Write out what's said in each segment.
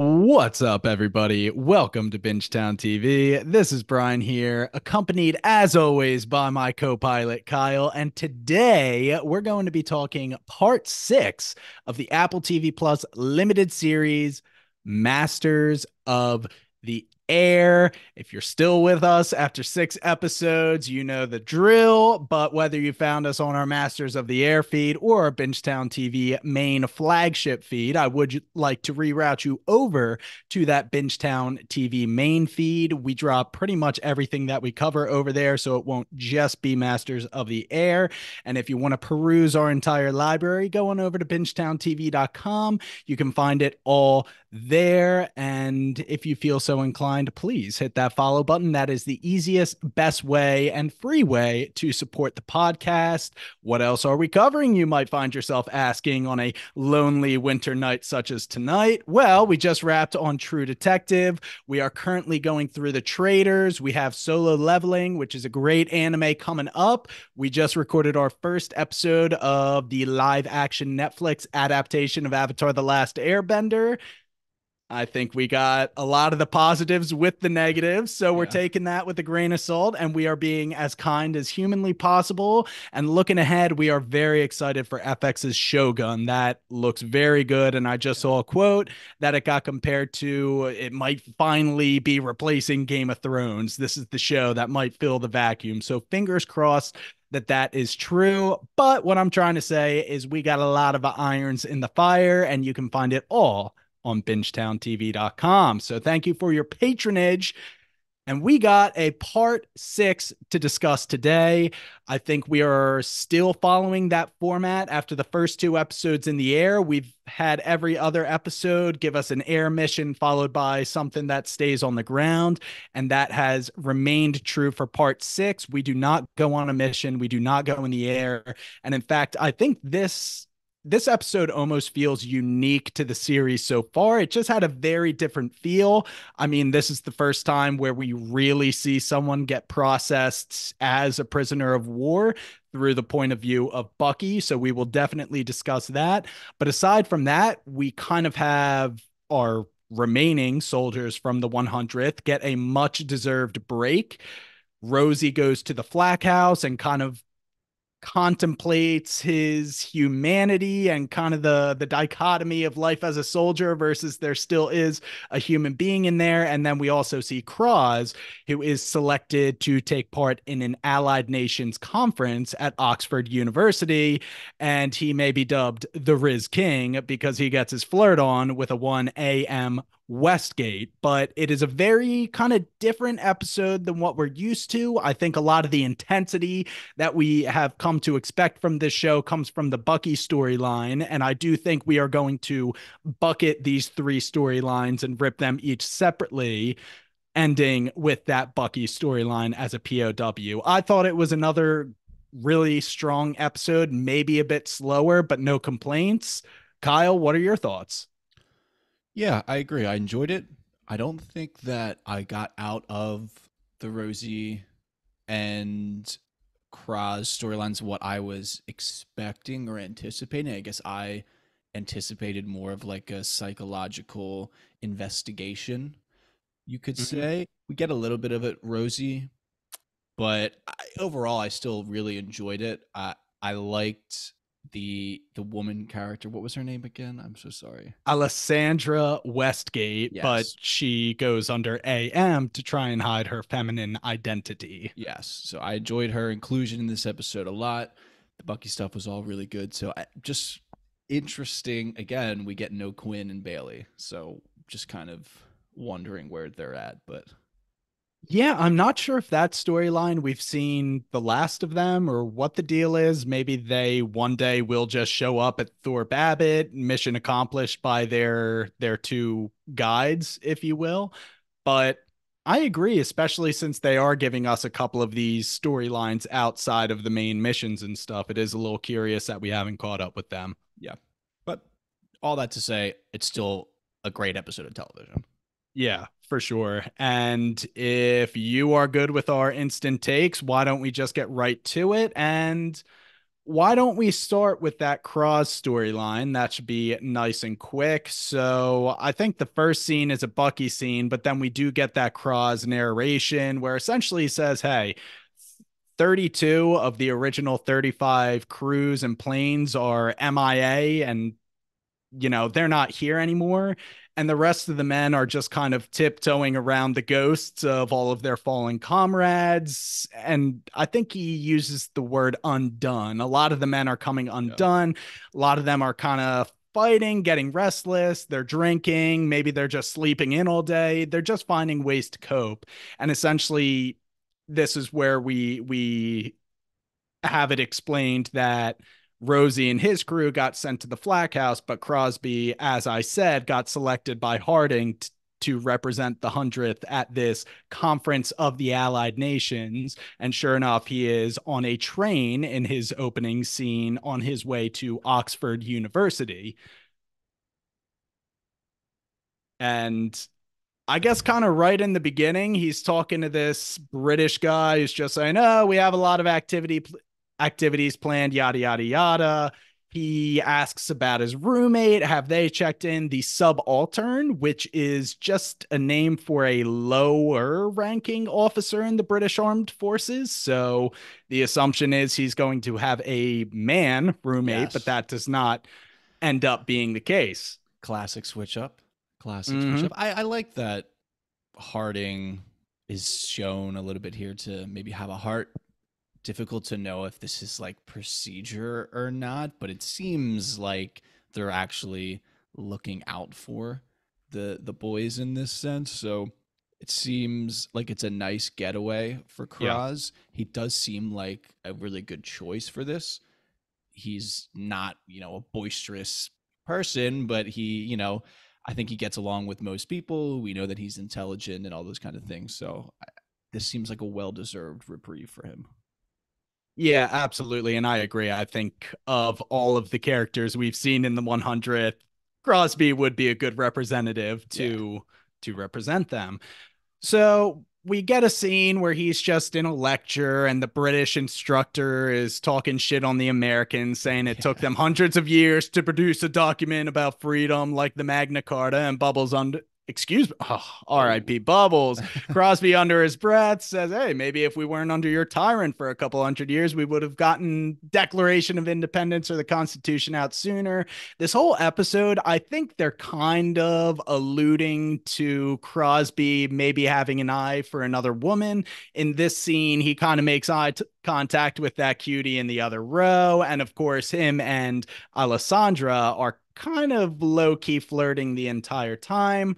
What's up, everybody? Welcome to Bingetown TV. This is Brian here, accompanied as always by my co pilot, Kyle. And today we're going to be talking part six of the Apple TV Plus limited series, Masters of the Air. If you're still with us after six episodes, you know the drill. But whether you found us on our Masters of the Air feed or our Bingetown TV main flagship feed, I would like to reroute you over to that Bingetown TV main feed. We drop pretty much everything that we cover over there, so it won't just be Masters of the Air. And if you want to peruse our entire library, go on over to bingetowntv.com. You can find it all there. And if you feel so inclined, please hit that follow button. That is the easiest, best way, and free way to support the podcast. What else are we covering? You might find yourself asking on a lonely winter night such as tonight. Well, we just wrapped on True Detective. We are currently going through the trailers. We have Solo Leveling, which is a great anime coming up. We just recorded our first episode of the live action Netflix adaptation of Avatar The Last Airbender. I think we got a lot of the positives with the negatives. So we're Yeah. taking that with a grain of salt and we are being as kind as humanly possible. And looking ahead, we are very excited for FX's Shogun. That looks very good. And I just saw a quote that it got compared to it might finally be replacing Game of Thrones. This is the show that might fill the vacuum. So fingers crossed that is true. But what I'm trying to say is we got a lot of irons in the fire and you can find it all on bingetowntv.com. So thank you for your patronage. And we got a part six to discuss today. I think we are still following that format after the first two episodes in the air. We've had every other episode give us an air mission followed by something that stays on the ground. And that has remained true for part six. We do not go on a mission. We do not go in the air. And in fact, I think this episode almost feels unique to the series so far. It just had a very different feel. I mean, this is the first time where we really see someone get processed as a prisoner of war through the point of view of Bucky. So we will definitely discuss that. But aside from that, we kind of have our remaining soldiers from the 100th get a much deserved break. Rosie goes to the flak house and kind of contemplates his humanity and kind of the dichotomy of life as a soldier versus there still is a human being in there. And then we also see Cross, who is selected to take part in an Allied Nations conference at Oxford University, and he may be dubbed the Riz King because he gets his flirt on with a 1 a.m. Westgate, but it is a very kind of different episode than what we're used to. I think a lot of the intensity that we have come to expect from this show comes from the Bucky storyline. And I do think we are going to bucket these three storylines and rip them each separately, ending with that Bucky storyline as a POW. I thought it was another really strong episode, maybe a bit slower, but no complaints. Kyle, what are your thoughts? Yeah, I agree. I enjoyed it. I don't think that I got out of the Rosie and Kraz storylines what I was expecting or anticipating. I guess I anticipated more of like a psychological investigation, you could Mhm. say. We get a little bit of it, Rosie, but overall, I still really enjoyed it. I liked the woman character. What was her name again? I'm so sorry. Alessandra Westgate, but Yes. she goes under AM to try and hide her feminine identity. Yes. So I enjoyed her inclusion in this episode a lot. The Bucky stuff was all really good. So just interesting. Again, we get no Quinn and Bailey. So just kind of wondering where they're at. But Yeah, I'm not sure if that storyline we've seen the last of them or what the deal is. Maybe they one day will just show up at Thorpe Abbott, mission accomplished by their two guides, if you will. But I agree, especially since they are giving us a couple of these storylines outside of the main missions and stuff. It is a little curious that we haven't caught up with them. yeah. But all that to say, it's still a great episode of television. Yeah, for sure. And if you are good with our instant takes, why don't we just get right to it? And why don't we start with that Cross storyline? That should be nice and quick. So I think the first scene is a Bucky scene, but then we do get that Cross narration where essentially he says, hey, 32 of the original 35 crews and planes are MIA and they're not here anymore. And the rest of the men are just kind of tiptoeing around the ghosts of all of their fallen comrades. And I think he uses the word undone. A lot of the men are coming Yeah. undone. A lot of them are kind of fighting, getting restless. They're drinking. Maybe they're just sleeping in all day. They're just finding ways to cope. And essentially, this is where we have it explained that Rosie and his crew got sent to the Flak House, but Crosby, as I said, got selected by Harding to represent the 100th at this conference of the Allied Nations. And sure enough, he is on a train in his opening scene on his way to Oxford University. And I guess kind of right in the beginning, he's talking to this British guy who's just saying, "Oh, we have a lot of activities planned, yada yada yada." He asks about his roommate. Have they checked in? The subaltern, which is just a name for a lower ranking officer in the British Armed Forces. So the assumption is he's going to have a man roommate, but Yes. that does not end up being the case. Classic switch up. Classic switch Mm-hmm. up. I like that Harding is shown a little bit here to maybe have a heart. Difficult to know if this is like procedure or not, but it seems like they're actually looking out for the boys in this sense. So it seems like it's a nice getaway for Yeah. Kraz. He does seem like a really good choice for this. He's not, a boisterous person, but I think he gets along with most people. We know that he's intelligent and all those kind of things. So this seems like a well-deserved reprieve for him. Yeah, absolutely. And I agree. I think of all of the characters we've seen in the 100th, Crosby would be a good representative Yeah. to represent them. So we get a scene where he's just in a lecture and the British instructor is talking shit on the Americans, saying it took Yeah. them hundreds of years to produce a document about freedom like the Magna Carta, and Bubbles under excuse me, oh, Oh. R.I.P. Bubbles. Crosby under his breath says, "Hey, maybe if we weren't under your tyrant for a couple hundred years, we would have gotten Declaration of Independence or the Constitution out sooner." This whole episode, I think they're kind of alluding to Crosby maybe having an eye for another woman. In this scene, he kind of makes contact with that cutie in the other row. And of course, him and Alessandra are kind of low key flirting the entire time.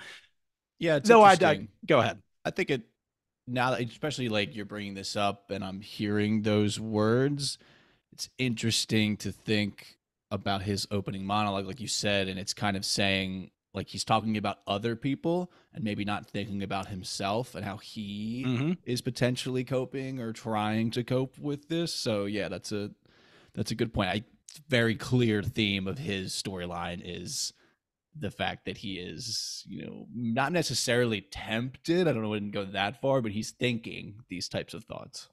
Yeah, it's Though interesting. go ahead. I think it now that especially like you're bringing this up and I'm hearing those words, it's interesting to think about his opening monologue like you said, and it's kind of saying like he's talking about other people and maybe not thinking about himself and how he Mm-hmm. is potentially coping or trying to cope with this. So yeah, that's a good point. Very clear theme of his storyline is the fact that he is, not necessarily tempted. I don't know, I wouldn't go that far, but he's thinking these types of thoughts.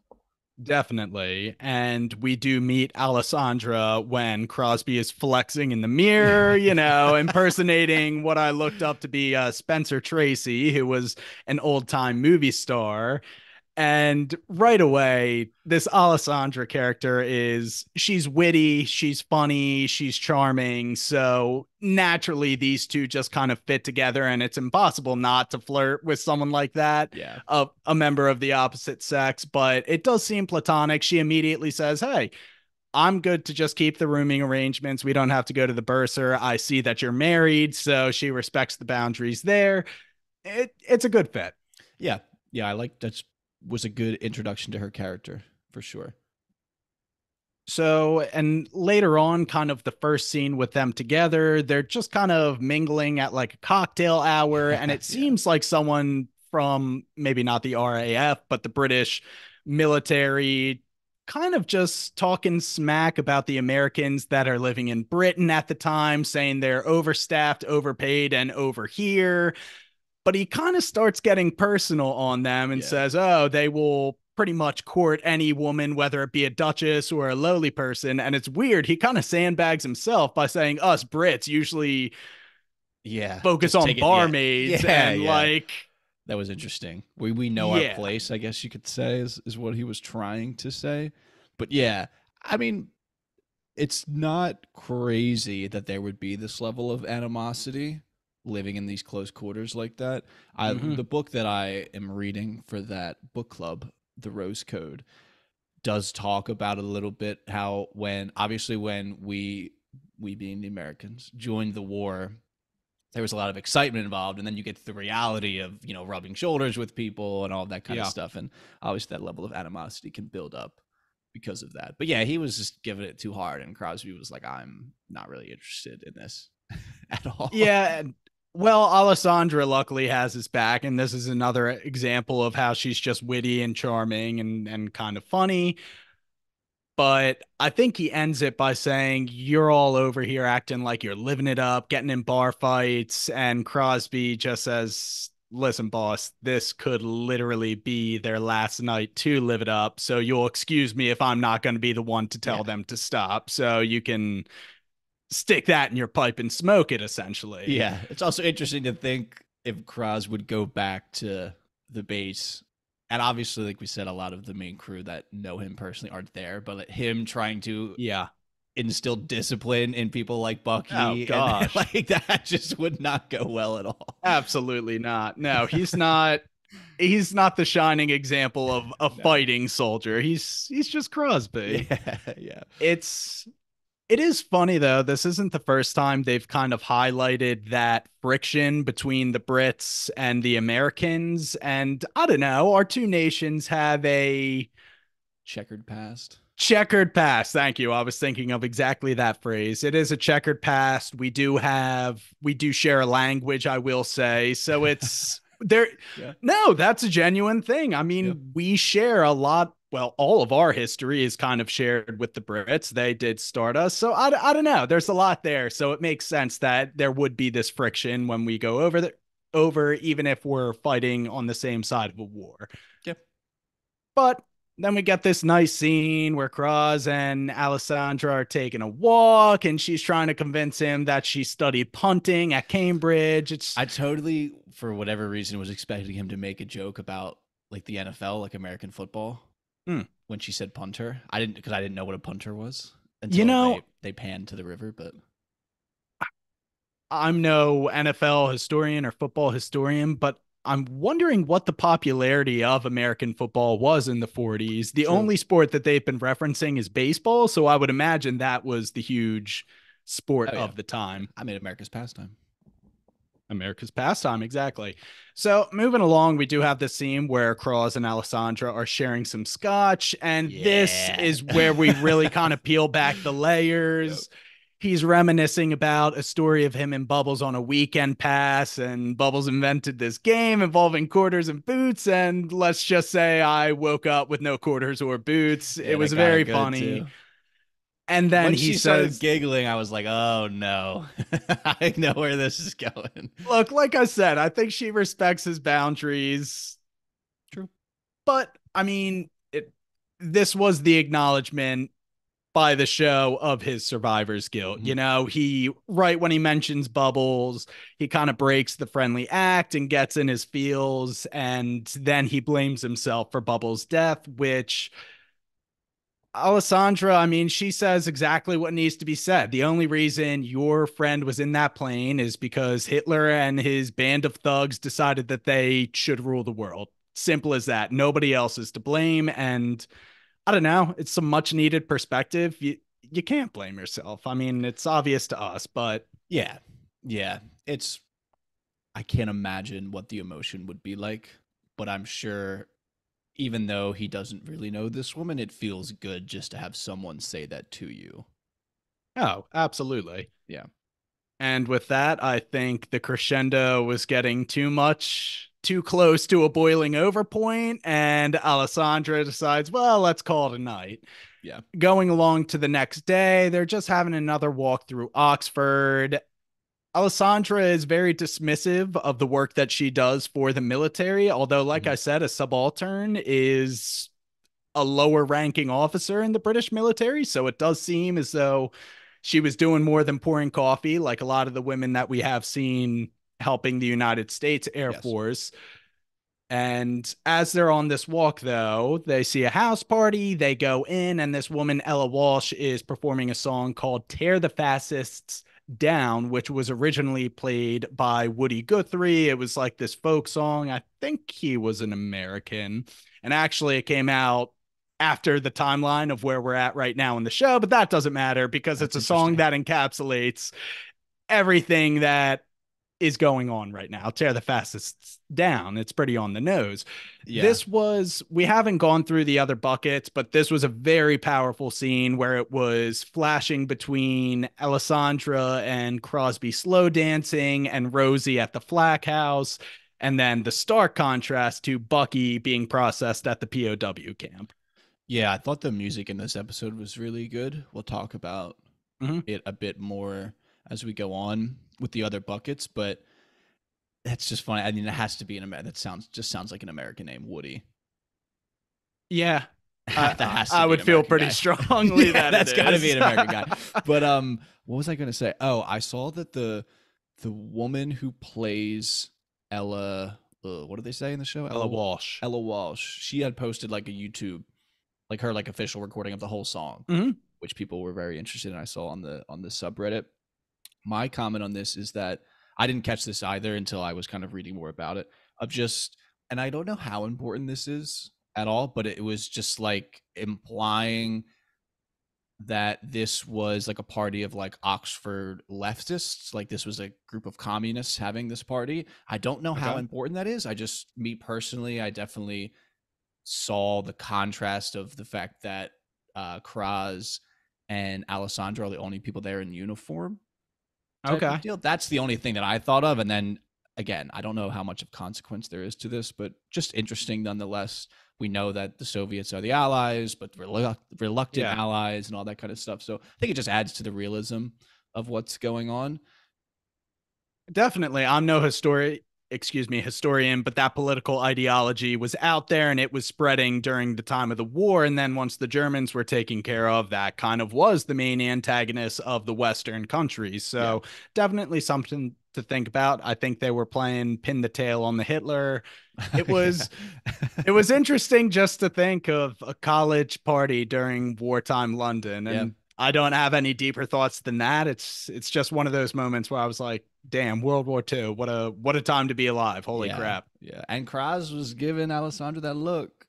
Definitely. And we do meet Alessandra when Crosby is flexing in the mirror, Yeah. impersonating what I looked up to be Spencer Tracy, who was an old time movie star. And right away, this Alessandra character she's witty, she's funny, she's charming. So naturally, these two just kind of fit together, and it's impossible not to flirt with someone like that, Yeah. a member of the opposite sex. But it does seem platonic. She immediately says, "Hey, I'm good to just keep the rooming arrangements. We don't have to go to the bursar. I see that you're married." So she respects the boundaries there. It's a good fit. Yeah. Yeah. I like that was a good introduction to her character for sure. So, and later on, kind of the first scene with them together, they're just kind of mingling at like a cocktail hour. And it Yeah. seems like someone from maybe not the RAF, but the British military kind of just talking smack about the Americans that are living in Britain at the time, saying they're overstaffed, overpaid, and over here. But he kind of starts getting personal on them and Yeah. says, "Oh, they will pretty much court any woman, whether it be a duchess or a lowly person. And it's weird. He kind of sandbags himself by saying us Brits usually Yeah, focus just on take it. Yeah, barmaids yeah, and yeah. like, That was interesting. We know our yeah. place, I guess you could say, is what he was trying to say. But yeah, I mean, it's not crazy that there would be this level of animosity living in these close quarters like that. Mm-hmm. The book that I am reading for that book club, The Rose Code, does talk about a little bit how when obviously when we being the Americans joined the war, there was a lot of excitement involved, and then you get the reality of rubbing shoulders with people and all of that kind of Yeah. stuff, and obviously that level of animosity can build up because of that. But yeah, he was just giving it too hard, and Crosby was like, I'm not really interested in this at all. Yeah. Well, Alessandra luckily has his back, and this is another example of how she's just witty and charming and kind of funny. But I think he ends it by saying, "You're all over here acting like you're living it up, getting in bar fights." And Crosby just says, "Listen, boss, this could literally be their last night to live it up. So you'll excuse me if I'm not going to be the one to Yeah. tell them to stop. So you can stick that in your pipe and smoke it, essentially." Yeah. It's also interesting to think if Kraz would go back to the base. And obviously, like we said, a lot of the main crew that know him personally aren't there, but him trying to Yeah. instill discipline in people like Oh, Bucky and gosh. like that just would not go well at all. Absolutely not. No, he's not. He's not the shining example of a No. fighting soldier. He's just Crosby. Yeah, yeah. It's it is funny though. This isn't the first time they've kind of highlighted that friction between the Brits and the Americans. And I don't know, our two nations have a Checkered past. checkered past. Thank you. I was thinking of exactly that phrase. It is a checkered past. We do share a language, I will say. So it's there. Yeah. No, that's a genuine thing. I Yep. mean, we share a lot. Well, all of our history is kind of shared with the Brits. They did start us. So I don't know. There's a lot there. So it makes sense that there would be this friction when we go over, even if we're fighting on the same side of a war. Yep. But then we get this nice scene where Kraz and Alessandra are taking a walk, and she's trying to convince him that she studied punting at Cambridge. It's I totally, for whatever reason, was expecting him to make a joke about like the NFL, like American football, hmm. when she said punter. I didn't because I didn't know what a punter was You until know, they panned to the river. But I'm no NFL historian or football historian, but I'm wondering what the popularity of American football was in the 40s. The true. only sport that they've been referencing is baseball, so I would imagine that was the huge sport Oh yeah, of the yeah. time. I made America's pastime. America's pastime, exactly. So moving along, we do have this scene where Cross and Alessandra are sharing some scotch, and this Yeah. is where we really kind of peel back the Yep. layers. He's reminiscing about a story of him and Bubbles on a weekend pass, and Bubbles invented this game involving quarters and boots. And let's just say I woke up with no quarters or boots. It Yeah, that was got her very good funny. too. And then When he she started says, giggling, I was like, "Oh no, I know where this is going." "Look, like I said, I think she respects his boundaries. True. But I mean, this was the acknowledgement by the show of his survivor's guilt. Mhm. You know, he, right when he mentions Bubbles, he kind of breaks the friendly act and gets in his feels. And then he blames himself for Bubbles' death, which Alessandra, I mean, she says exactly what needs to be said. The only reason your friend was in that plane is because Hitler and his band of thugs decided that they should rule the world. Simple as that. Nobody else is to blame. And I don't know. It's some much needed perspective. You can't blame yourself. I mean, it's obvious to us, but Yeah, yeah. It's I can't imagine what the emotion would be like, but I'm sure even though he doesn't really know this woman, it feels good just to have someone say that to you. oh, absolutely. Yeah. And with that, I think the crescendo was getting too much, too close to a boiling over point, and Alessandra decides, well, let's call it a night. Yeah. Going along to the next day, they're just having another walk through Oxford. Alessandra is very dismissive of the work that she does for the military, although, like Mhm. I said, a subaltern is a lower ranking officer in the British military. So it does seem as though she was doing more than pouring coffee, like a lot of the women that we have seen helping the United States Air Yes. Force. And as they're on this walk, though, they see a house party. They go in, and this woman, Ella Walsh, is performing a song called Tear the Fascists Down, which was originally played by Woody Guthrie. It was like this folk song. I think he was an American. And actually, it came out after the timeline of where we're at right now in the show, but that doesn't matter because it's That's a song interesting. that encapsulates everything that is going on right now. Tear the Fascists Down. It's pretty on the nose. Yeah. We haven't gone through the other buckets, but this was a very powerful scene where it was flashing between Alessandra and Crosby slow dancing and Rosie at the Flack House. And then the stark contrast to Bucky being processed at the POW camp. Yeah, I thought the music in this episode was really good. We'll talk about Mm-hmm. it a bit more as we go on with the other buckets, but that's just funny. I mean, it has to be an American. That sounds like an American name, Woody. Yeah, That has to I be an would feel American pretty guy. strongly Yeah, that it that's got to be is. an American guy. But what was I going to say? Oh, I saw that the woman who plays Ella, what do they say in the show? Ella Walsh. Ella Walsh. She had posted like a YouTube, like her like official recording of the whole song, Mm-hmm. which people were very interested in. I saw on the subreddit. My comment on this is that I didn't catch this either until I was kind of reading more about it. Of just, and I don't know how important this is at all, but it was just like implying that this was like a party of like Oxford leftists, like this was a group of communists having this party. I don't know how Okay. important that is. I just, me personally, I definitely saw the contrast of the fact that Kraz and Alessandro are the only people there in uniform type of Okay. deal. That's the only thing that I thought of. And then again, I don't know how much of consequence there is to this, but just interesting nonetheless. We know that the Soviets are the allies, but reluctant Yeah. allies and all that kind of stuff. So I think it just adds to the realism of what's going on. Definitely. I'm no historian, but that political ideology was out there and it was spreading during the time of the war. And then once the Germans were taken care of, that kind of was the main antagonist of the Western countries. Yeah. So definitely something to think about. I think they were playing pin the tail on the Hitler. It Yeah. was it was interesting just to think of a college party during wartime London, Yeah. and I don't have any deeper thoughts than that. It's just one of those moments where I was like, "Damn, World War II! What a time to be alive! Holy Yeah. crap!" Yeah. And Kraz was giving Alessandra that look.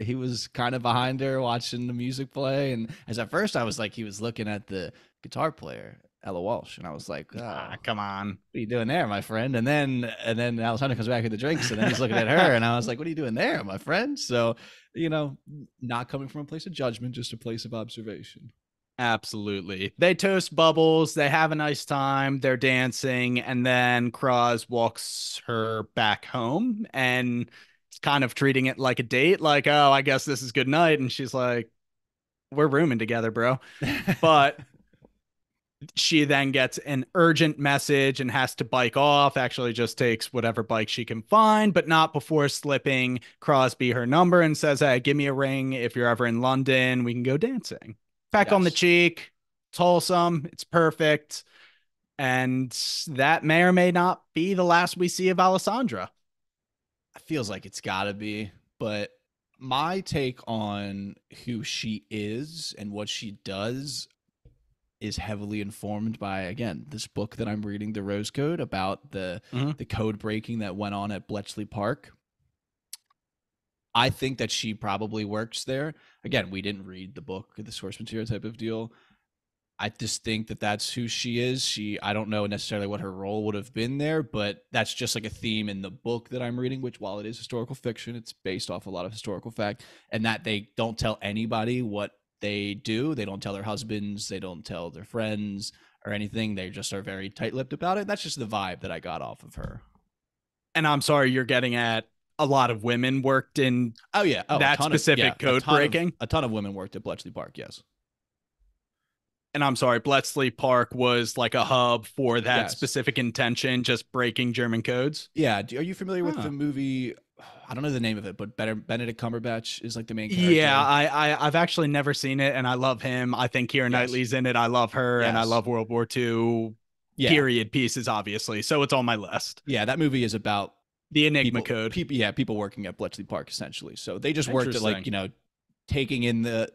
He was kind of behind her watching the music play. And as at first I was like, he was looking at the guitar player, Ella Walsh. And I was like, oh, Ah, come on. what are you doing there, my friend? And then Alessandra comes back with the drinks, and then he's looking at her, and I was like, what are you doing there, my friend? So, not coming from a place of judgment, just a place of observation. Absolutely. They toast bubbles, they have a nice time, they're dancing, and then Kraz walks her back home and it's kind of treating it like a date, like, oh, I guess this is good night. And she's like, we're rooming together, bro. But she then gets an urgent message and has to bike off, actually just takes whatever bike she can find, but not before slipping Crosby her number and says, hey, give me a ring if you're ever in London, we can go dancing. Peck on the Yes. cheek. It's wholesome. It's perfect. And that may or may not be the last we see of Alessandra. It feels like it's got to be, but my take on who she is and what she does is heavily informed by, again, this book that I'm reading, The Rose Code, about the Mm-hmm. the code breaking that went on at Bletchley Park. I think that she probably works there. Again, we didn't read the book, the source material type of deal. I just think that that's who she is. I don't know necessarily what her role would have been there, but that's just like a theme in the book that I'm reading, which while it is historical fiction, it's based off a lot of historical fact, and that they don't tell anybody what they do. They don't tell their husbands, they don't tell their friends or anything. They just are very tight-lipped about it. That's just the vibe that I got off of her. And I'm sorry, you're getting at a lot of women worked in Oh yeah. Oh, a that ton of yeah, specific code breaking. a ton of women worked at Bletchley Park. Yes. And I'm sorry, Bletchley Park was like a hub for that Yes. specific intention, just breaking German codes. Yeah. Are you familiar with the Huh. movie I don't know the name of it, but better Benedict Cumberbatch is like the main Yeah, character. I've actually never seen it, and I love him. I think Keira Yes. Knightley's in it. I love her, and I Yes. love World War II Yeah. period pieces, obviously. So it's on my list. Yeah, that movie is about The Enigma people Code. people yeah, people working at Bletchley Park essentially. So they just worked at like, Interesting. taking in the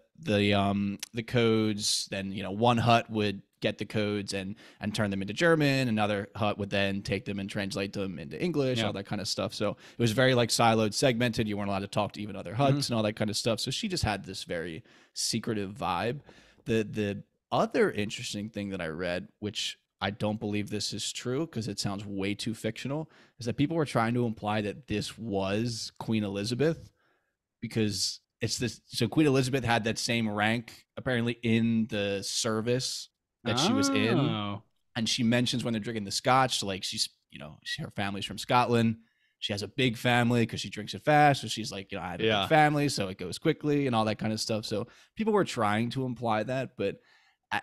codes, then one hut would get the codes and turn them into German, another hut would then take them and translate them into English, Yeah. all that kind of stuff. So it was very like siloed, segmented. You weren't allowed to talk to even other Hmm. huts and all that kind of stuff. So she just had this very secretive vibe. The other interesting thing that I read, which I don't believe this is true because it sounds way too fictional, is that people were trying to imply that this was Queen Elizabeth, because it's this. So Queen Elizabeth had that same rank apparently in the service that she was in, Oh, and she mentions when they're drinking the scotch, like her family's from Scotland. She has a big family because she drinks it fast. So she's like, I have a big yeah. family, so it goes quickly and all that kind of stuff. So people were trying to imply that, but I,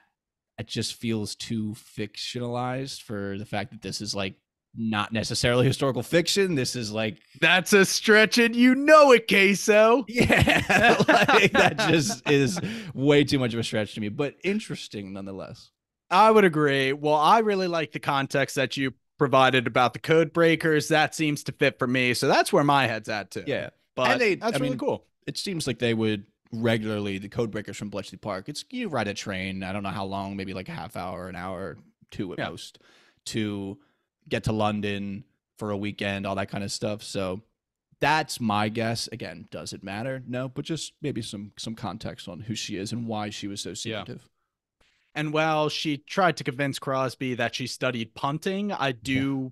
it just feels too fictionalized for the fact that this is like not necessarily historical fiction. This is like, That's a stretch, and you know it, queso. yeah, like that just is way too much of a stretch to me, but interesting nonetheless. I would agree. Well, I really like the context that you provided about the code breakers. That seems to fit for me. So that's where my head's at too. Yeah. And But I that's really mean, cool. it seems like they would regularly, the code breakers from Bletchley Park, it's you ride a train, I don't know how long, maybe like a half hour, an hour, two at Yeah. most, to get to London for a weekend, all that kind of stuff. So that's my guess. Again, does it matter? No, but just maybe some context on who she is and why she was so Yeah. secretive. And while she tried to convince Crosby that she studied punting, Yeah.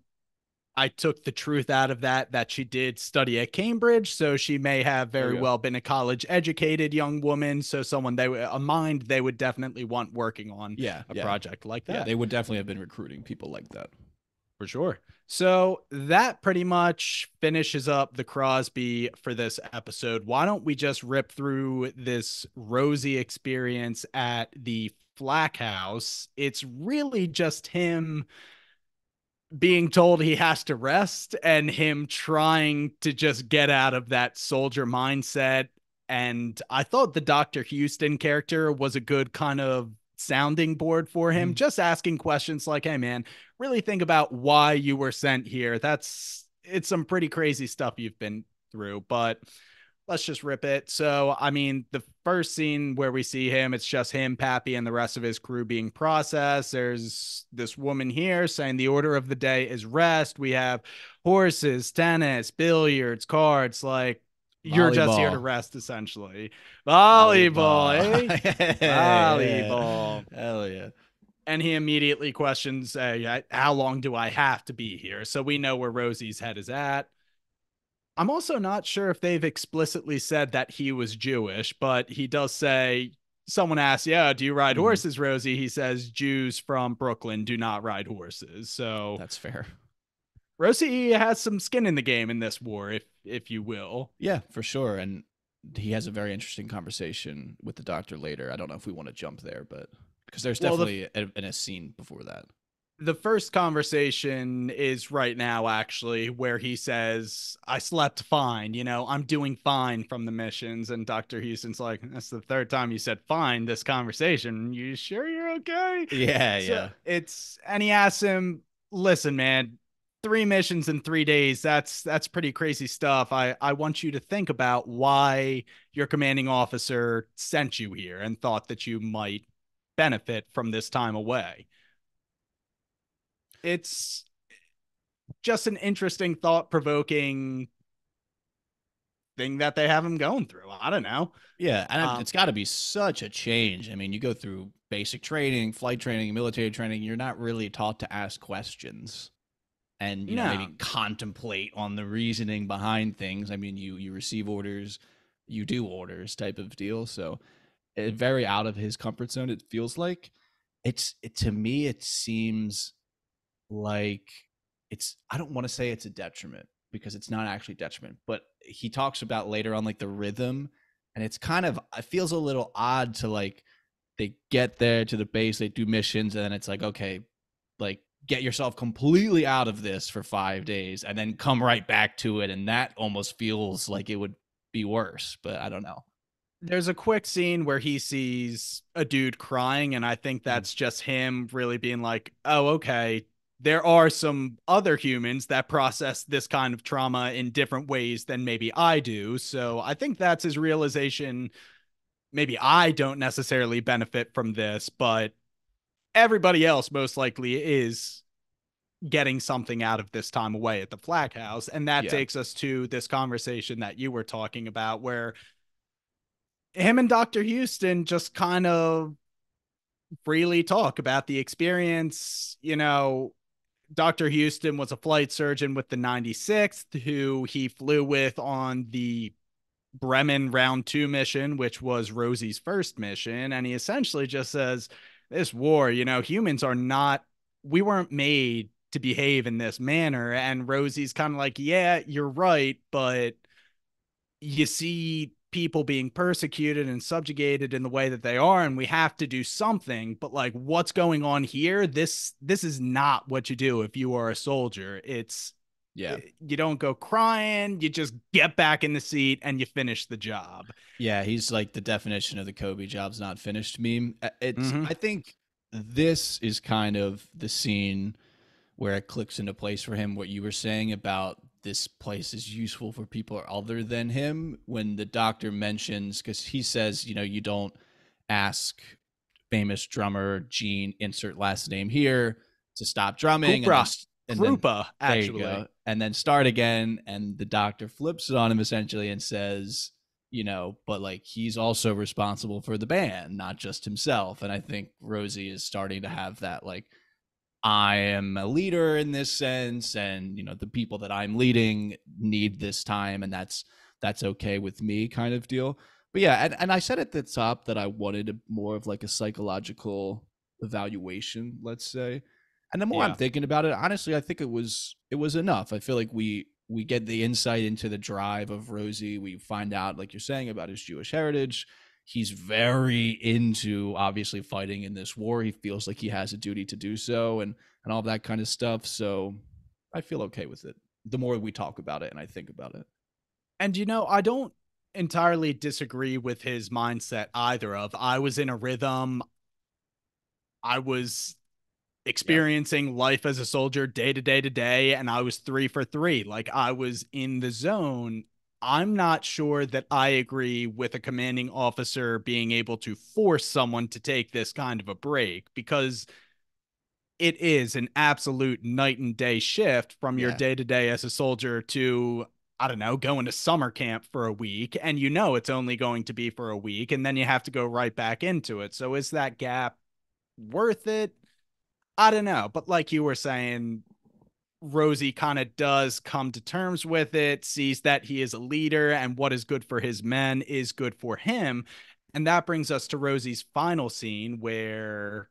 I took the truth out of that she did study at Cambridge, so she may have Oh very yeah. well been a college educated young woman, so someone a mind they would definitely want working on Yeah. a Yeah. project like Yeah. that. They would definitely have been recruiting people like that. For sure. So that pretty much finishes up the Crosby for this episode. Why don't we just rip through this Rosie experience at the Flack House? It's really just him being told he has to rest and him trying to just get out of that soldier mindset. And I thought the Dr. Houston character was a good kind of sounding board for him, Mhm. just asking questions like, hey, man, really think about why you were sent here. It's some pretty crazy stuff you've been through, but let's just rip it. So, I mean, the first scene where we see him, it's just him, Pappy, and the rest of his crew being processed. There's this woman here saying the order of the day is rest. We have horses, tennis, billiards, cards. Like, you're just here to Volleyball. rest, essentially. Volleyball, Volleyball. eh? Yeah. Volleyball. Hell yeah. And he immediately questions, how long do I have to be here? So we know where Rosie's head is at. I'm also not sure if they've explicitly said that he was Jewish, but he does say, someone asks, yeah, do you ride Mhm. horses, Rosie? He says, Jews from Brooklyn do not ride horses. So That's fair. Rosie has some skin in the game in this war, if you will. Yeah, for sure. And he has a very interesting conversation with the doctor later. I don't know if we want to jump there, but because there's Well, definitely a scene before that. the first conversation is right now, actually, where he says, I slept fine, I'm doing fine from the missions. And Dr. Houston's like, that's the third time you said fine this conversation. You sure you're okay? Yeah, So yeah. and he asks him, listen, man, 3 missions in 3 days, that's pretty crazy stuff. I want you to think about why your commanding officer sent you here and thought that you might benefit from this time away. It's just an interesting, thought provoking thing that they have him going through. I don't know. Yeah, and Um, it's got to be such a change. I mean, you go through basic training, flight training, military training, you're not really taught to ask questions and, maybe no, contemplate on the reasoning behind things. I mean, you receive orders, you do orders type of deal. So, very out of his comfort zone it feels like. To me it seems like I don't want to say it's a detriment because it's not actually detriment, but he talks about later on like the rhythm, and it's kind of, it feels a little odd to like, they get there to the base, they do missions, and then it's like, okay, like get yourself completely out of this for 5 days and then come right back to it. And that almost feels like it would be worse, but I don't know. There's a quick scene where he sees a dude crying, and I think Mhm. that's just him really being like, oh, okay, there are some other humans that process this kind of trauma in different ways than maybe I do. So I think that's his realization. Maybe I don't necessarily benefit from this, but everybody else most likely is getting something out of this time away at the Flag House. And that Yeah. takes us to this conversation that you were talking about, where him and Dr. Houston just kind of freely talk about the experience. Dr. Houston was a flight surgeon with the 96th, who he flew with on the Bremen round two mission, which was Rosie's first mission. And he essentially just says, this war, humans are not, we weren't made to behave in this manner. And Rosie's kind of like, yeah, you're right. But you see people being persecuted and subjugated in the way that they are, and we have to do something. But like, what's going on here, this is not what you do if you are a soldier. It's Yeah. You don't go crying, you just get back in the seat and you finish the job. Yeah, he's like the definition of the Kobe job's not finished meme. Mm-hmm. I think this is kind of the scene where it clicks into place for him, what you were saying about this place is useful for people other than him. When the doctor mentions, because he says, you don't ask famous drummer Gene, insert last name here, to stop drumming, Kupra, and then Krupa, there you actually. go, and then start again. And the doctor flips it on him essentially and says, but like he's also responsible for the band, not just himself. And I think Rosie is starting to have that like, I am a leader in this sense, and the people that I'm leading need this time, and that's okay with me, kind of deal. But yeah, and I said at the top that I wanted more of like a psychological evaluation, let's say. And the more I'm Yeah. thinking about it, honestly, I think it was enough. I feel like we get the insight into the drive of Rosie. We find out, like you're saying, about his Jewish heritage. He's very into obviously fighting in this war. He feels like he has a duty to do so, and all that kind of stuff. So I feel okay with it. The more we talk about it and I think about it. And I don't entirely disagree with his mindset either. Of I was in a rhythm, I was Yeah. experiencing life as a soldier day to day to day, and I was 3 for 3. Like, I was in the zone. I'm not sure that I agree with a commanding officer being able to force someone to take this kind of a break, because it is an absolute night and day shift from your Yeah. day to day as a soldier to, I don't know, going to summer camp for a week. And it's only going to be for a week. And then you have to go right back into it. So is that gap worth it? I don't know. But like you were saying, Rosie kind of does come to terms with it, sees that he is a leader, and what is good for his men is good for him. And that brings us to Rosie's final scene, where,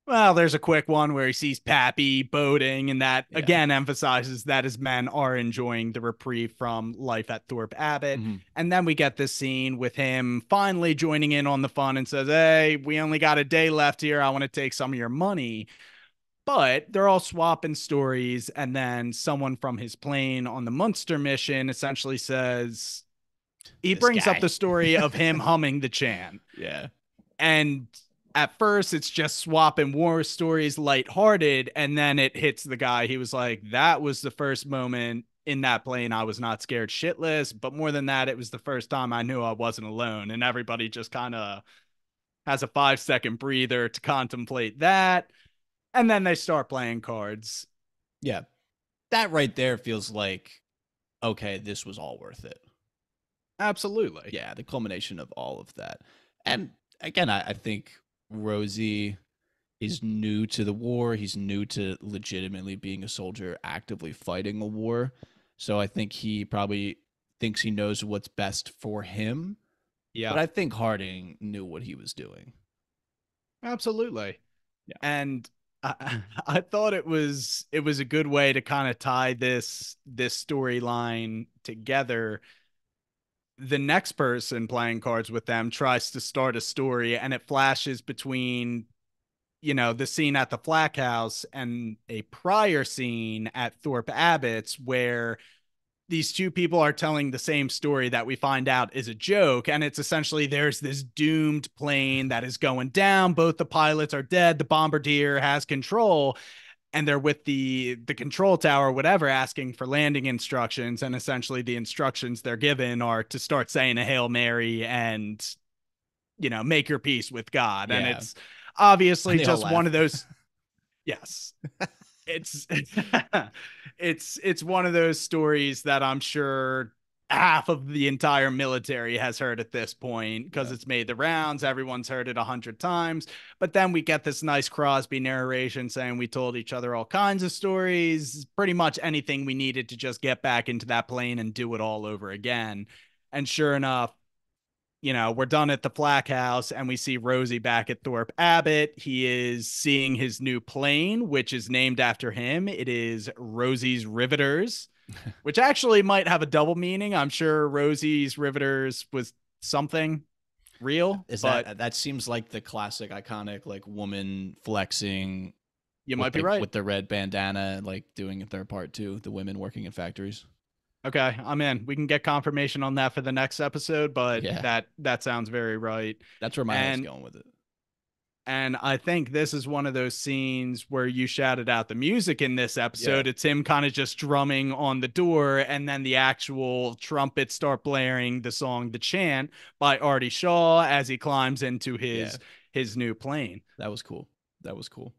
well, there's a quick one where he sees Pappy boating, and that Yeah. again emphasizes that his men are enjoying the reprieve from life at Thorpe Abbott. Mm-hmm. And then we get this scene with him finally joining in on the fun and says, hey, we only got a day left here. I want to take some of your money. But they're all swapping stories. And then someone from his plane on the Munster mission essentially says, he This brings up guy. the story of him humming the chant. Yeah. And at first it's just swapping war stories lighthearted, and then it hits the guy. He was like, that was the first moment in that plane I was not scared shitless, but more than that, it was the first time I knew I wasn't alone. And everybody just kind of has a 5 second breather to contemplate that, and then they start playing cards. Yeah. That right there feels like, okay, this was all worth it. Absolutely. Yeah, the culmination of all of that. And again, I think Rosie is new to the war. He's new to legitimately being a soldier, actively fighting a war. So I think he probably thinks he knows what's best for him. But Yeah, I think Harding knew what he was doing. absolutely. Yeah. And I thought it was a good way to kind of tie this storyline together. The next person playing cards with them tries to start a story, and it flashes between the scene at the Flack House and a prior scene at Thorpe Abbott's where these two people are telling the same story that we find out is a joke. And it's essentially there's this doomed plane that is going down. Both the pilots are dead. The bombardier has control. And they're with the control tower, whatever, asking for landing instructions. And essentially the instructions they're given are to start saying a Hail Mary and, make your peace with God. And Yeah. it's And obviously they all just one laugh. of those. Yes, it's it's one of those stories that I'm sure half of the entire military has heard at this point because Yeah. it's made the rounds. Everyone's heard it 100 times. But then we get this nice Crosby narration saying we told each other all kinds of stories, pretty much anything we needed to just get back into that plane and do it all over again. And sure enough, we're done at the Flack House and we see Rosie back at Thorpe Abbott. He is seeing his new plane, which is named after him. It is Rosie's Riveters, which actually might have a double meaning. I'm sure Rosie's Riveters was something real, Is but that seems like the classic iconic like woman flexing you might be right. with the red bandana, like doing their part too, the women working in factories. Okay, I'm in. We can get confirmation on that for the next episode, but Yeah. that sounds very right. That's where my head's And going with it. And I think this is one of those scenes where you shouted out the music in this Yeah. episode. It's him kind of just drumming on the door, and then the actual trumpets start blaring the song The Chant by Artie Shaw as he climbs into Yeah. his new plane. That was cool. That was cool.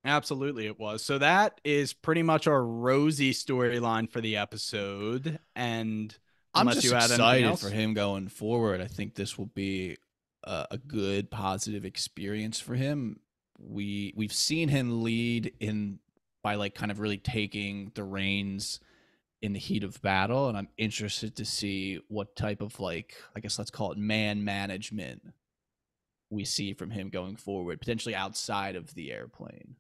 Absolutely, it was. So that is pretty much our Rosie storyline for the episode. And I'm unless just you had anything excited for else, him going forward. I think this will be a good positive experience for him. We've seen him lead in by like kind of really taking the reins in the heat of battle, and I'm interested to see what type of like, I guess let's call it man management we see from him going forward, potentially outside of the airplane,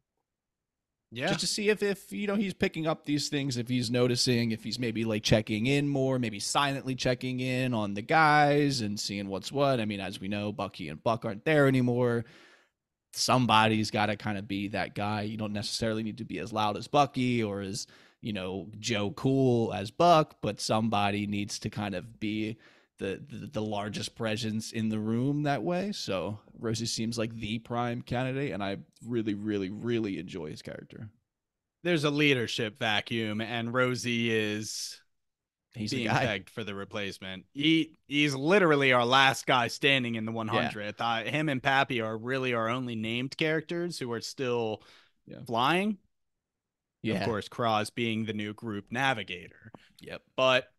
yeah, just to see if he's picking up these things, if he's noticing, if he's maybe like checking in more, maybe silently checking in on the guys and seeing what's what. I mean, as we know, Bucky and Buck aren't there anymore. Somebody's got to kind of be that guy. You don't necessarily need to be as loud as Bucky or as Joe Cool as Buck, but somebody needs to kind of be the largest presence in the room that way. So Rosie seems like the prime candidate, and I really, really, really enjoy his character. there's a leadership vacuum, and Rosie is He's the being guy. pegged for the replacement. He's literally our last guy standing in the Yeah, 100th. Him and Pappy are really our only named characters who are still yeah, flying. Of yeah. course, Kraz being the new group navigator. Yep. But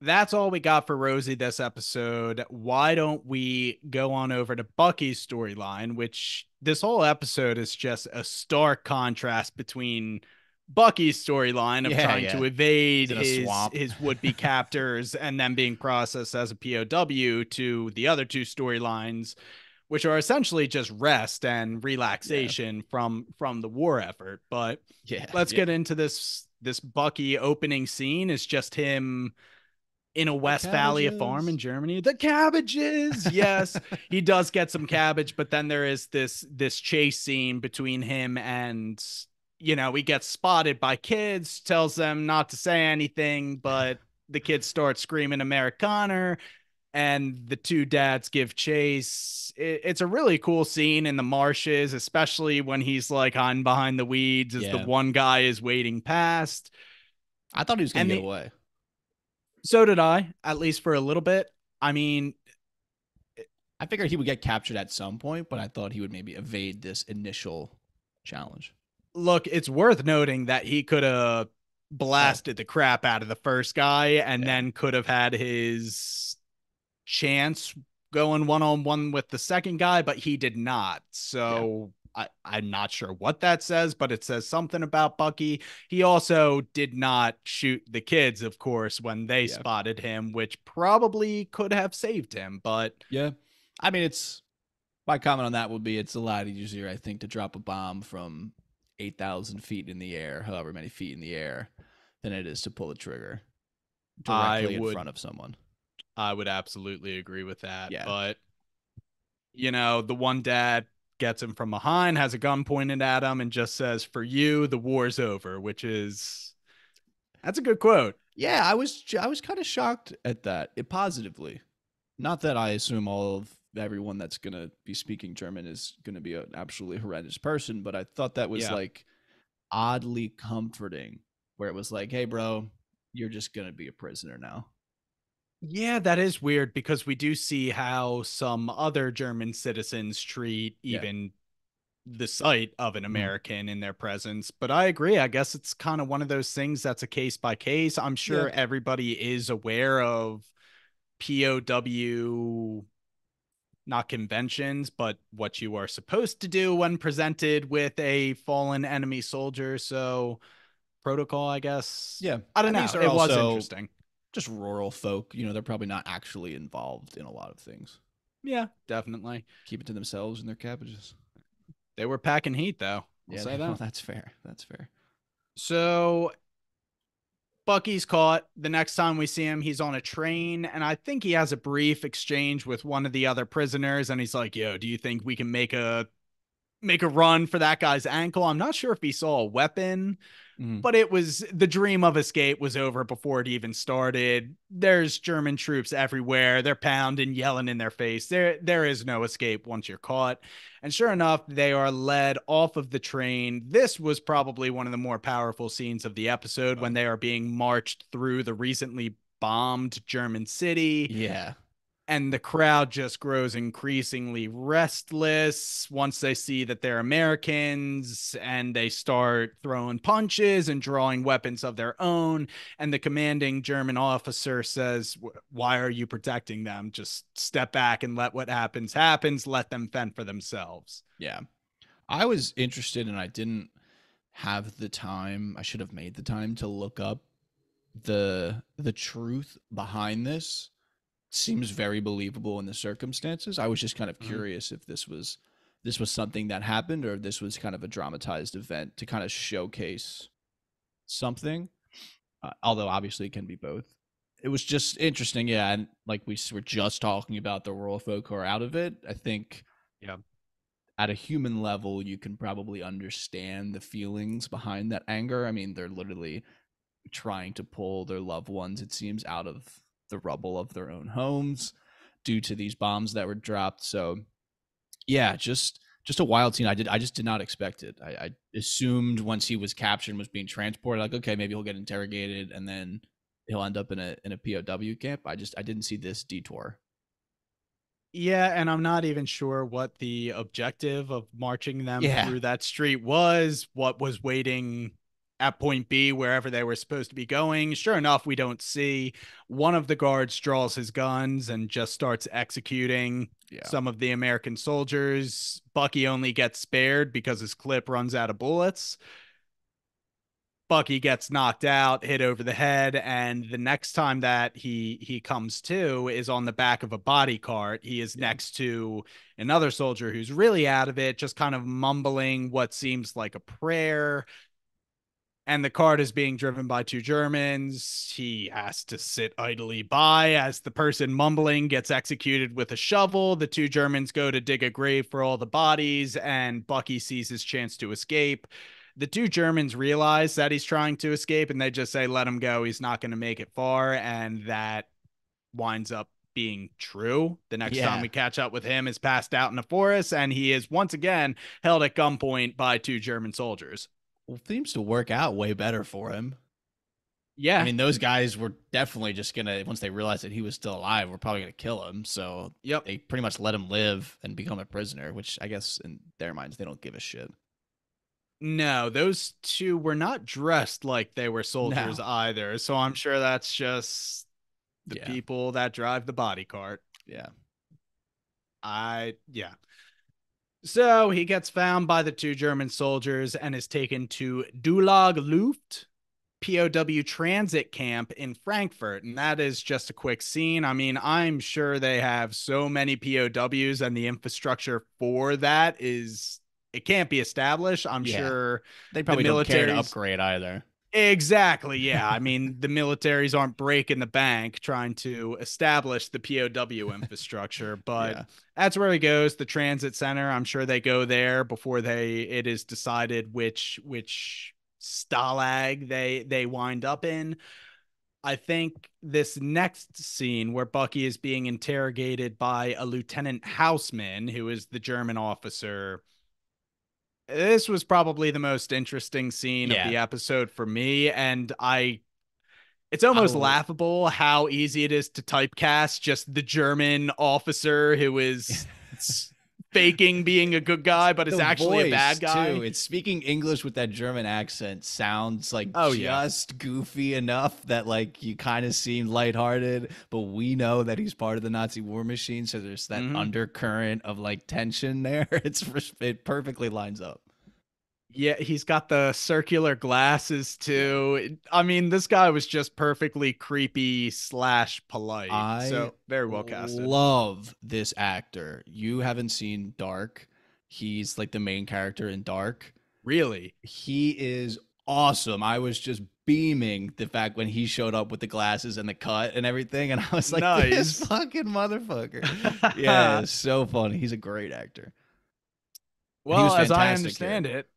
that's all we got for Rosie this episode. Why don't we go on over to Bucky's storyline, which this whole episode is just a stark contrast between Bucky's storyline of Yeah, trying yeah. to He's evade in a swamp. his would-be captors and then being processed as a POW to the other two storylines, which are essentially just rest and Yeah, relaxation from the war effort. But yeah, let's yeah. get into this Bucky opening scene. Is just him in a The West Valley, a farm in cabbages. Germany. The cabbages, yes, he does get some cabbage, but then there is this chase scene between him and he gets spotted by kids, tells them not to say anything, but the kids start screaming Amerikaner, and the two dads give chase. It's a really cool scene in the marshes, especially when he's like hiding behind the weeds as the Yeah. one guy is wading past. I thought he was gonna And get the away. So did I, at least for a little bit. I mean, I figured he would get captured at some point, but I thought he would maybe evade this initial challenge. look, it's worth noting that he could have Oh, blasted the crap out of the first guy and yeah, then could have had his chance going one on one with the second guy, but he did not. yeah, So I'm not sure what that says, but it says something about Bucky. He also did not shoot the kids, of course, when they yeah, spotted him, which probably could have saved him. But yeah. I mean, it's my comment on that would be it's a lot easier, I think, to drop a bomb from 8,000 feet in the air, however many feet in the air, than it is to pull the trigger I directly in would front of someone. I would absolutely agree with that. Yeah, But the one dad gets him from behind, has a gun pointed at him, and just says, "For you, the war's over," which is that's a good quote. Yeah, I was kind of shocked at that, positively. Not that I assume all of everyone that's gonna be speaking German is gonna be an absolutely horrendous person, but I thought that was Yeah. like oddly comforting, where it was like, "Hey, bro, you're just gonna be a prisoner now." Yeah, that is weird because we do see how some other German citizens treat Yeah. even the sight of an Mhm. American in their presence. But I agree. I guess it's kind of one of those things that's a case by case. I'm Yeah. sure everybody is aware of POW, not conventions, but what you are supposed to do when presented with a fallen enemy soldier. So, protocol, I guess. Yeah. I don't And know. these are It was also interesting. just rural folk. They're probably not actually involved in a lot of things. Yeah, definitely. Keep it to themselves and their cabbages. They were packing heat, though. I'll Yeah, say well, that. that's fair. That's fair. So Bucky's caught. The next time we see him, he's on a train, and I think he has a brief exchange with one of the other prisoners, and he's like, "Yo, do you think we can make a run for that guy's ankle?" I'm not sure if he saw a weapon, Mhm. but it was the dream of escape was over before it even started. There's German troops everywhere. They're pounding, yelling in their face. There is no escape once you're caught. And sure enough, they are led off of the train. This was probably one of the more powerful scenes of the episode when Oh, they are being marched through the recently bombed German city, yeah. and the crowd just grows increasingly restless once they see that they're Americans, and they start throwing punches and drawing weapons of their own. And the commanding German officer says, "Why are you protecting them? Just step back and let what happens, let them fend for themselves." Yeah. I was interested and I didn't have the time. I should have made the time to look up the truth behind this. Seems very believable in the circumstances. I was just kind of Mhm. curious if this was something that happened or if this was kind of a dramatized event to kind of showcase something. Although obviously it can be both. It was just interesting, yeah. And like we were just talking about the rural folk who are out of it. I think Yeah. at a human level, you can probably understand the feelings behind that anger. I mean, they're literally trying to pull their loved ones, it seems, out of the rubble of their own homes due to these bombs that were dropped. So yeah, just a wild scene. I just did not expect it. I assumed once he was captured and was being transported, like, okay, maybe he'll get interrogated and then he'll end up in a POW camp. I didn't see this detour. Yeah, and I'm not even sure what the objective of marching them Yeah. through that street was, what was waiting at point B, wherever they were supposed to be going. Sure enough, we don't see. One of the guards draws his guns and just starts executing Yeah. some of the American soldiers. Bucky only gets spared because his clip runs out of bullets. Bucky gets knocked out, hit over the head, and the next time that he comes to is on the back of a body cart. He is Yeah. next to another soldier who's really out of it, just kind of mumbling what seems like a prayer. And the cart is being driven by two Germans. He has to sit idly by as the person mumbling gets executed with a shovel. The two Germans go to dig a grave for all the bodies, and Bucky sees his chance to escape. The two Germans realize that he's trying to escape, and they just say, "Let him go. He's not going to make it far." And that winds up being true. The next time Yeah. we catch up with him is passed out in the forest, and he is once again held at gunpoint by two German soldiers. Well, seems to work out way better for him. I Yeah. mean, those guys were definitely just gonna once they realized that he was still alive, we're probably gonna kill him. So Yep. they pretty much let him live and become a prisoner, which I guess in their minds they don't give a shit. No, those two were not dressed like they were No. soldiers either. So I'm sure that's just the Yeah. people that drive the body cart. Yeah. Yeah. So he gets found by the two German soldiers and is taken to Dulag Luft, POW transit camp in Frankfurt. And that is just a quick scene. I mean, I'm sure they have so many POWs, and the infrastructure for it can't be established. I'm Yeah. sure They the probably don't care to military's upgrade either. Exactly. Yeah. I mean, the militaries aren't breaking the bank trying to establish the POW infrastructure, but Yeah. that's where he goes. The transit center. I'm sure they go there before it is decided which stalag they wind up in. I think this next scene where Bucky is being interrogated by a Lieutenant Houseman, who is the German officer, this was probably the most interesting scene of Yeah. the episode for me. And it's I almost will. laughable how easy it is to typecast just the German officer who is faking being a good guy, but is The actually a voice bad too. guy. It's speaking English with that German accent sounds like Oh, yeah. just goofy enough that like you kind of seem lighthearted, but we know that he's part of the Nazi war machine, so there's that Mm-hmm. undercurrent of like tension there. It perfectly lines up. Yeah, he's got the circular glasses Yeah. too. I mean, this guy was just perfectly creepy slash polite. I So very well casted. love this actor. You haven't seen Dark. He's like the main character in Dark. Really He is awesome. I was just beaming the fact when he showed up with the glasses and the cut and everything, and I was like, "This nice. fucking motherfucker!" Yeah, it's so funny. He's a great actor. He was Well, as I fantastic here. understand it,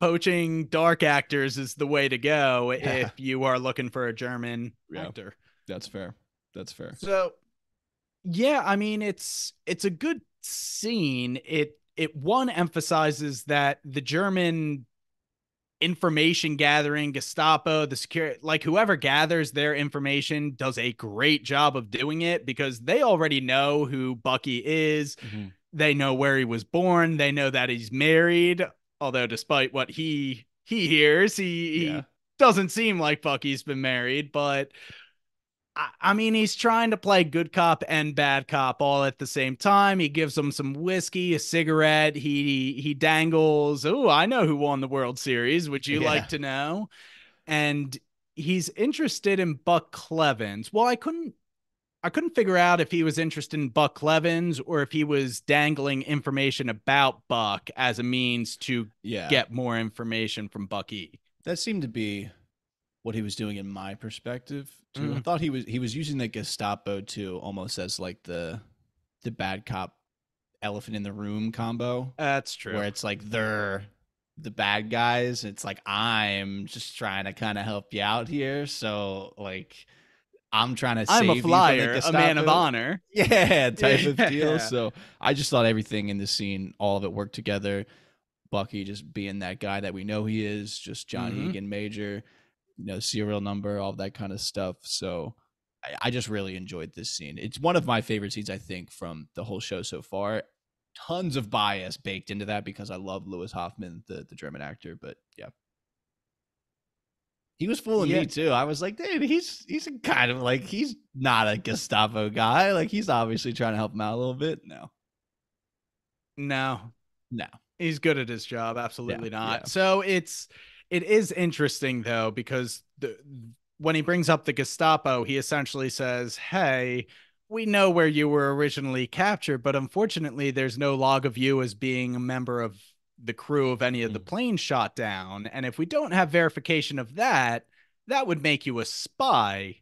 poaching dark actors is the way to go if Yeah, you are looking for a German yeah, actor. that's fair. That's fair. So yeah, I mean it's a good scene. It one emphasizes that the German information gathering, Gestapo, the security, like whoever gathers their information does a great job of doing it because they already know who Bucky is. Hmm. They know where he was born. They know that he's married. Although, despite what he hears, Yeah, he doesn't seem like Bucky's been married. But I mean, he's trying to play good cop and bad cop all at the same time. He gives them some whiskey, a cigarette. He dangles. Oh, I know who won the World Series. Would you yeah, like to know? And he's interested in Buck Clevens. Well, I couldn't figure out if he was interested in Buck Clevens or if he was dangling information about Buck as a means to yeah. get more information from Bucky. That seemed to be what he was doing in my perspective too. I Mm, thought he was using the Gestapo too, almost as like the bad cop elephant in the room combo, that's true. where it's like they're the bad guys. It's like I'm just trying to kind of help you out here. So like I'm trying to I'm a save you from the flyer, a man of Gestapo. honor. Yeah, type of deal. Yeah. So I just thought everything in the scene, all of it worked together. Bucky just being that guy that we know he is, just John Mm-hmm. Egan Major, serial number, all that kind of stuff. So I just really enjoyed this scene. It's one of my favorite scenes, I think, from the whole show so far. Tons of bias baked into that because I love Lewis Hoffman, the German actor. But yeah, he was fooling Yeah. me too. I was like, dude, he's a kind of like he's not a Gestapo guy. Like he's obviously trying to help him out a little bit. No, No, no, he's good at his job. yeah, Absolutely yeah, not. So it is interesting though because when he brings up the Gestapo, he essentially says, "Hey, we know where you were originally captured, but unfortunately, there's no log of you as being a member of the crew of any of the mhm, planes shot down. And if we don't have verification of that, that would make you a spy,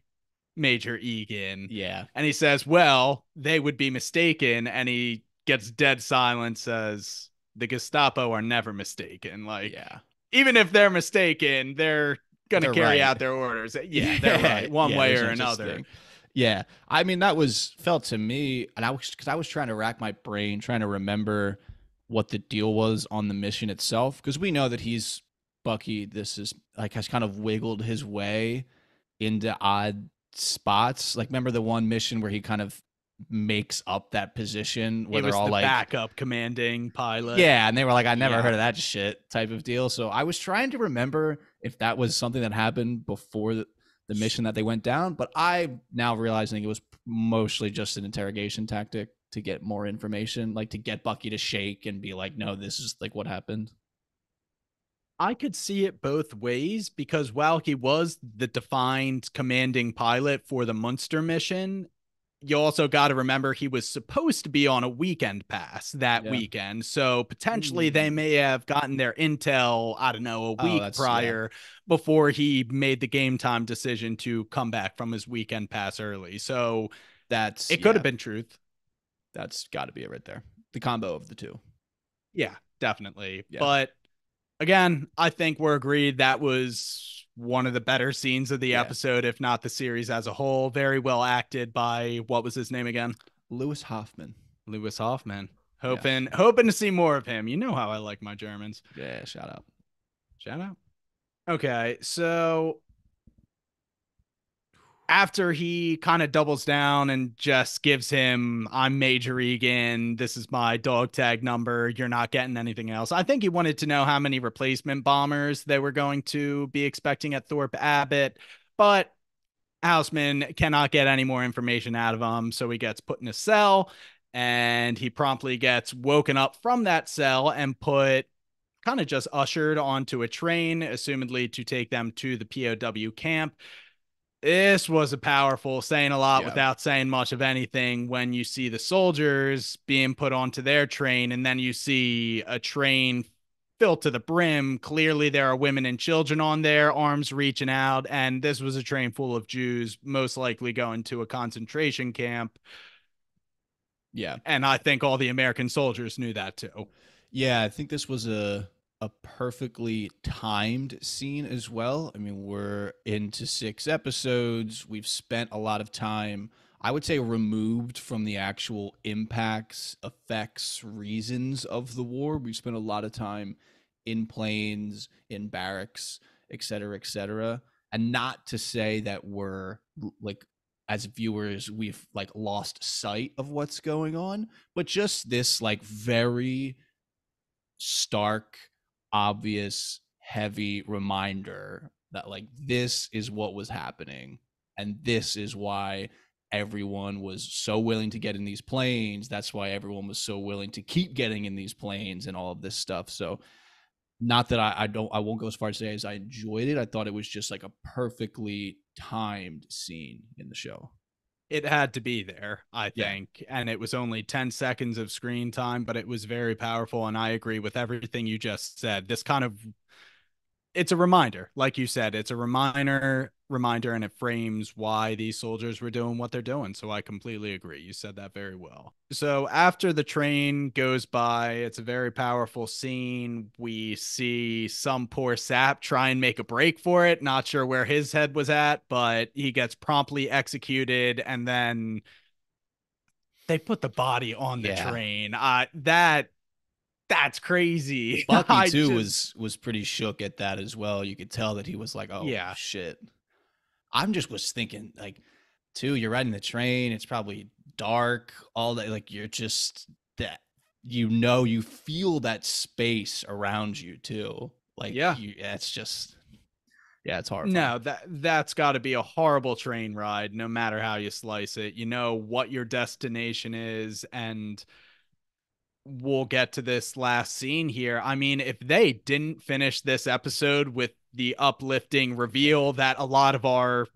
Major Egan." yeah, And he says, "Well, they would be mistaken." And he gets dead silent, says, "The Gestapo are never mistaken. Like, yeah. even if they're mistaken, they're going to They're carry right. out their orders." Yeah, they're Yeah, right, one yeah. way There's or no such another. thing. Yeah, I mean that was felt to me, and I was trying to rack my brain, trying to remember what the deal was on the mission itself, because we know that he's Bucky. This is like has kind of wiggled his way into odd spots. Like remember the one mission where he kind of makes up that position where He they're was all the like, backup commanding pilot. yeah, and they were like, I never Yeah. heard of that shit type of deal. So I was trying to remember if that was something that happened before the mission that they went down, but I now realizing it was mostly just an interrogation tactic to get more information, like to get Bucky to shake and be like, no, this is like what happened. I could see it both ways because while he was the defined commanding pilot for the Munster mission, you also got to remember he was supposed to be on a weekend pass that Yeah. weekend. So potentially they Mm. may have gotten their intel, I don't know, a Oh, week that's yeah. prior before he made the game time decision to come back from his weekend pass early. So That's it could have yeah. been truth. That's got to be it right there. The combo of the two. Yeah, definitely. Yeah. But again, I think we're agreed that was one of the better scenes of the Yeah. episode, if not the series as a whole. Very well acted by what was his name again? Lewis Hoffman. Lewis Hoffman. Yeah. Hoping to see more of him. You know how I like my Germans. Yeah. Shout out. Shout out. Okay, so after he kind of doubles down and just gives him, I'm Major Egan, this is my dog tag number, you're not getting anything else. I think he wanted to know how many replacement bombers they were going to be expecting at Thorpe Abbott, but Houseman cannot get any more information out of him, so he gets put in a cell, and he promptly gets woken up from that cell and put kind of just ushered onto a train, assumedly to take them to the POW camp. This was a powerful, saying a lot Yeah. without saying much of anything, when you see the soldiers being put onto their train and then you see a train filled to the brim. Clearly there are women and children on there, arms reaching out, and this was a train full of Jews, most likely going to a concentration camp. Yeah. And I think all the American soldiers knew that too. Yeah, I think this was a perfectly timed scene as well. I mean, we're into 6 episodes. We've spent a lot of time, I would say, removed from the actual impacts, effects, reasons of the war. We've spent a lot of time in planes, in barracks, et cetera, et cetera. And not to say that we're like, as viewers, we've like lost sight of what's going on, but just this like very stark, obvious, heavy reminder that like this is what was happening, and this is why everyone was so willing to get in these planes. That's why everyone was so willing to keep getting in these planes and all of this stuff. So not that I won't go as far as to say as I enjoyed it. I thought it was just like a perfectly timed scene in the show. It had to be there, I Yeah. think. And it was only 10 seconds of screen time, but it was very powerful. And I agree with everything you just said. This kind of, it's a reminder, like you said, it's a reminder, and it frames why these soldiers were doing what they're doing. So I completely agree. You said that very well. So after the train goes by, it's a very powerful scene. We see some poor sap try and make a break for it. Not sure where his head was at, but he gets promptly executed, and then they put the body on the Yeah. train. That's crazy. Bucky I too just was pretty shook at that as well. You could tell that he was like, "Oh yeah. shit." I'm just was thinking like, too. You're riding the train. It's probably dark all day. Like you're just that. You feel that space around you too. Like Yeah. you, yeah, it's just yeah, it's horrifying. No, that's got to be a horrible train ride, no matter how you slice it. You know what your destination is, and we'll get to this last scene here. I mean, if they didn't finish this episode with the uplifting reveal that a lot of our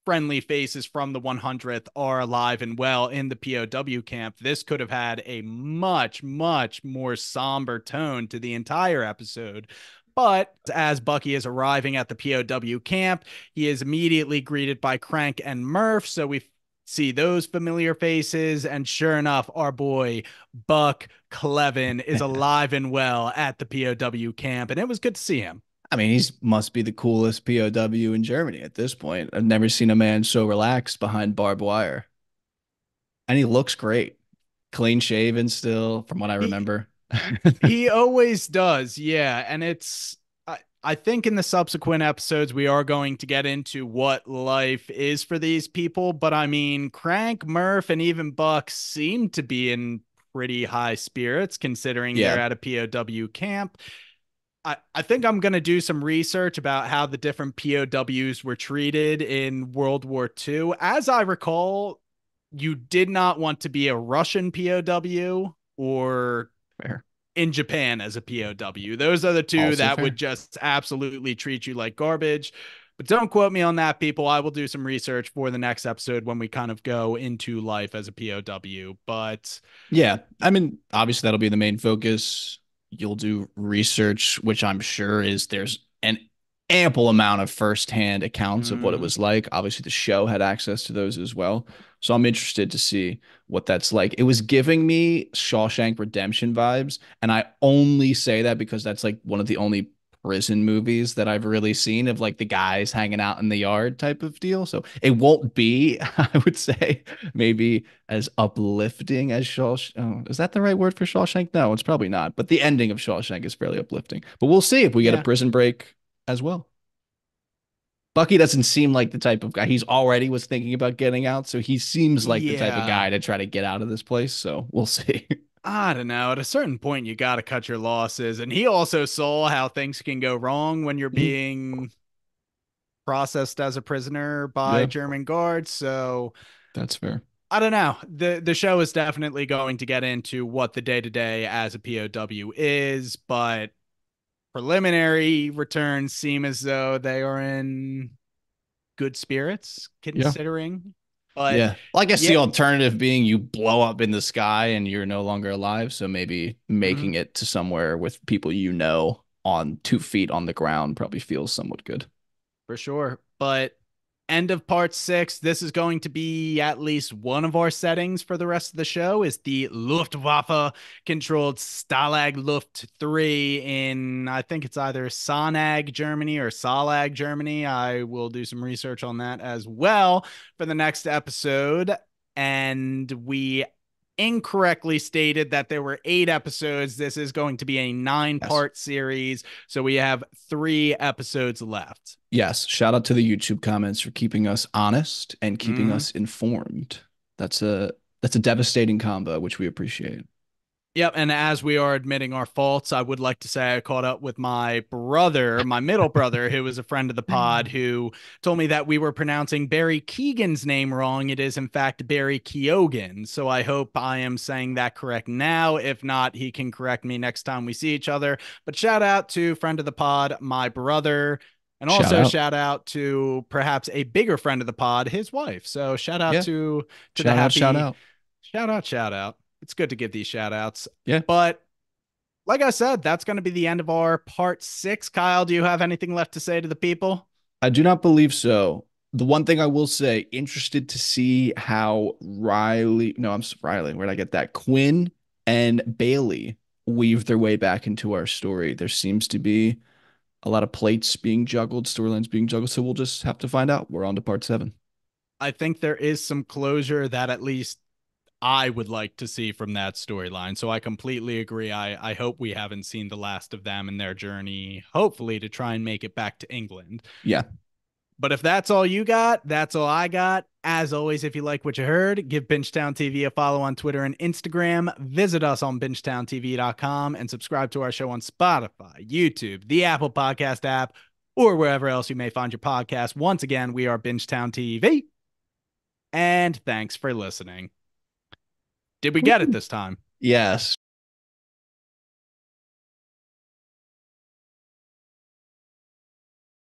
friendly faces from the 100th are alive and well in the POW camp, this could have had a much, much more somber tone to the entire episode. But as Bucky is arriving at the POW camp, he is immediately greeted by Crank and Murph. So we see those familiar faces. And sure enough, our boy Buck Clevin is alive and well at the POW camp. And it was good to see him. I mean, he must be the coolest POW in Germany at this point. I've never seen a man so relaxed behind barbed wire, and he looks great, clean shaven still, from what I He remember. He always does, yeah. And I think in the subsequent episodes we are going to get into what life is for these people. But I mean, Crank, Murph, and even Buck seem to be in pretty high spirits considering they're Yeah, at a POW camp. I think I'm going to do some research about how the different POWs were treated in World War II. As I recall, you did not want to be a Russian POW or fair. in Japan as a POW. Those are the two Also that would fair. just absolutely treat you like garbage. But don't quote me on that, people. I will do some research for the next episode when we kind of go into life as a POW. But Yeah, I mean, obviously that'll be the main focus. You'll do research, which I'm sure is there's an ample amount of firsthand accounts of what it mm, was like. Obviously, the show had access to those as well. So I'm interested to see what that's like. It was giving me Shawshank Redemption vibes, and I only say that because that's like one of the only prison movies that I've really seen of like the guys hanging out in the yard type of deal. So it won't be, I would say, maybe as uplifting as Shawshank. Oh, is that the right word for Shawshank? No, it's probably not. But the ending of Shawshank is fairly uplifting. But we'll see if we get a yeah, prison break as well. Bucky doesn't seem like the type of guy. He's already was thinking about getting out, so he seems like the type of yeah. guy to try to get out of this place. So we'll see. I don't know. At a certain point, you got to cut your losses. And he also saw how things can go wrong when you're Mhm. being processed as a prisoner by Yeah, German guards. So that's fair. I don't know. The show is definitely going to get into what the day to day as a POW is, but preliminary returns seem as though they are in good spirits, Yeah. considering. But Yeah. Well, I guess the yeah, alternative being you blow up in the sky and you're no longer alive. So maybe mhm, making it to somewhere with people you know on 2 feet on the ground probably feels somewhat good. for sure. But end of part 6, this is going to be at least one of our settings for the rest of the show is the Luftwaffe controlled Stalag Luft 3 in, I think it's either Sonag, Germany or Salag, Germany. I will do some research on that as well for the next episode. And we incorrectly stated that there were 8 episodes. This is going to be a nine Yes. part series. So we have 3 episodes left. Yes. Shout out to the YouTube comments for keeping us honest and keeping Mm-hmm. us informed. That's a that's a devastating combo, which we appreciate. Yep, and as we are admitting our faults, I would like to say I caught up with my brother, my middle brother, who was a friend of the pod, who told me that we were pronouncing Barry Keegan's name wrong. It is, in fact, Barry Keoghan. So I hope I am saying that correct now. If not, he can correct me next time we see each other. But shout out to friend of the pod, my brother, and Shout also out. shout out to perhaps a bigger friend of the pod, his wife. So shout out Yeah. to the Shout out. Shout happy out. shout out. It's good to give these shout outs. Yeah. But like I said, that's going to be the end of our part 6. Kyle, do you have anything left to say to the people? I do not believe so. The one thing I will say, interested to see how Riley, no, Riley, where'd I get that? Quinn and Bailey weave their way back into our story. There seems to be a lot of plates being juggled, storylines being juggled. So we'll just have to find out. We're on to part 7. I think there is some closure that at least I would like to see from that storyline. So I completely agree. I hope we haven't seen the last of them in their journey, hopefully, to try and make it back to England. Yeah. But if that's all you got, that's all I got. As always, if you like what you heard, give Bingetown TV a follow on Twitter and Instagram. Visit us on bingetowntv.com and subscribe to our show on Spotify, YouTube, the Apple Podcast app, or wherever else you may find your podcast. Once again, we are Bingetown TV. And thanks for listening. Did we get it Woo. this time? Yes.